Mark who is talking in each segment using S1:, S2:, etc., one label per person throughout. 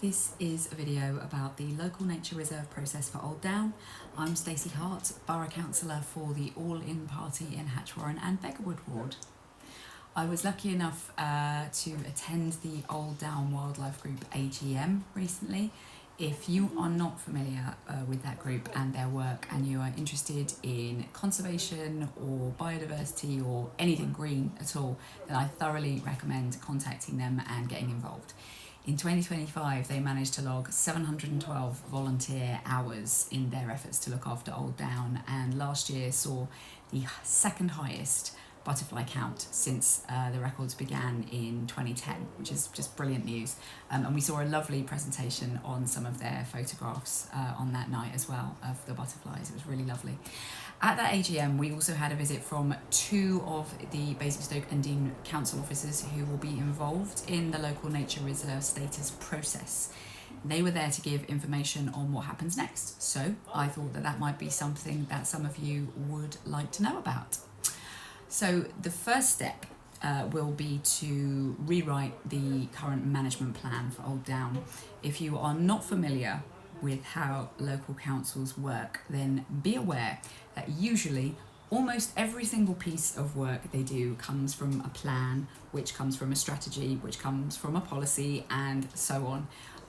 S1: This is a video about the local nature reserve process for Old Down. I'm Stacy Hart, Borough Councillor for the All-In Party in Hatchwarren and Beggarwood Ward. I was lucky enough to attend the Old Down Wildlife Group AGM recently. If you are not familiar with that group and their work and you are interested in conservation or biodiversity or anything green at all, then I thoroughly recommend contacting them and getting involved. In 2025, they managed to log 712 volunteer hours in their efforts to look after Old Down, and last year saw the second highest butterfly count since the records began in 2010, which is just brilliant news. And we saw a lovely presentation on some of their photographs on that night as well of the butterflies. It was really lovely. At that AGM, we also had a visit from two of the Basingstoke and Deane council officers who will be involved in the local nature reserve status process. They were there to give information on what happens next, so I thought that that might be something that some of you would like to know about. So the first step will be to rewrite the current management plan for Old Down. If you are not familiar with how local councils work, then be aware that usually almost every single piece of work they do comes from a plan, which comes from a strategy, which comes from a policy, and so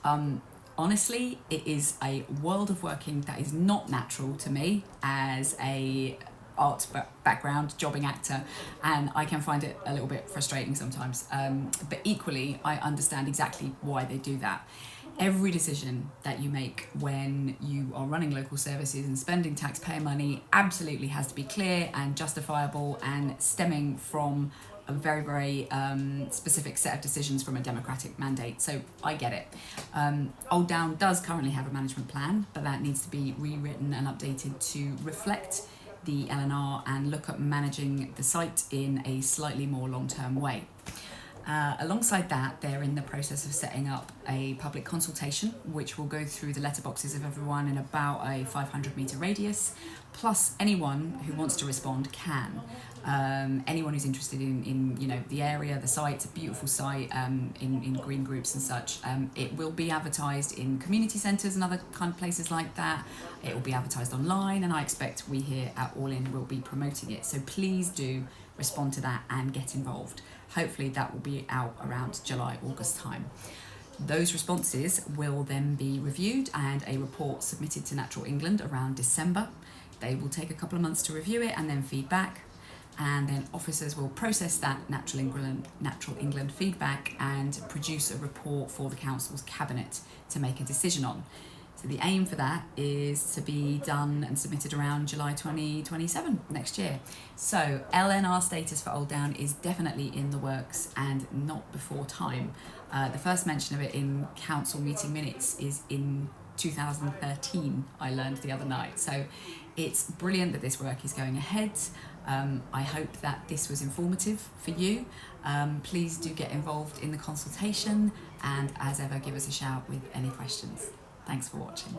S1: on. Honestly, it is a world of working that is not natural to me as a art background, jobbing actor, and I can find it a little bit frustrating sometimes. But equally, I understand exactly why they do that. Every decision that you make when you are running local services and spending taxpayer money absolutely has to be clear and justifiable and stemming from a very, very specific set of decisions from a democratic mandate. So I get it. Old Down does currently have a management plan, but that needs to be rewritten and updated to reflect the LNR and look at managing the site in a slightly more long-term way. Alongside that, they're in the process of setting up a public consultation, which will go through the letterboxes of everyone in about a 500-metre radius, plus anyone who wants to respond can. Anyone who's interested in the area, the site, it's a beautiful site, in green groups and such. It will be advertised in community centres and other kind of places like that. It will be advertised online, and I expect we here at All In will be promoting it. So please do respond to that and get involved. Hopefully that will be out around July, August time. Those responses will then be reviewed and a report submitted to Natural England around December. They will take a couple of months to review it and then feedback, and then officers will process that Natural England feedback and produce a report for the council's cabinet to make a decision on. So the aim for that is to be done and submitted around July 2027 next year. So LNR status for Old Down is definitely in the works and not before time. The first mention of it in council meeting minutes is in 2013, I learned the other night. So it's brilliant that this work is going ahead. I hope that this was informative for you. Please do get involved in the consultation, and as ever, give us a shout with any questions. Thanks for watching.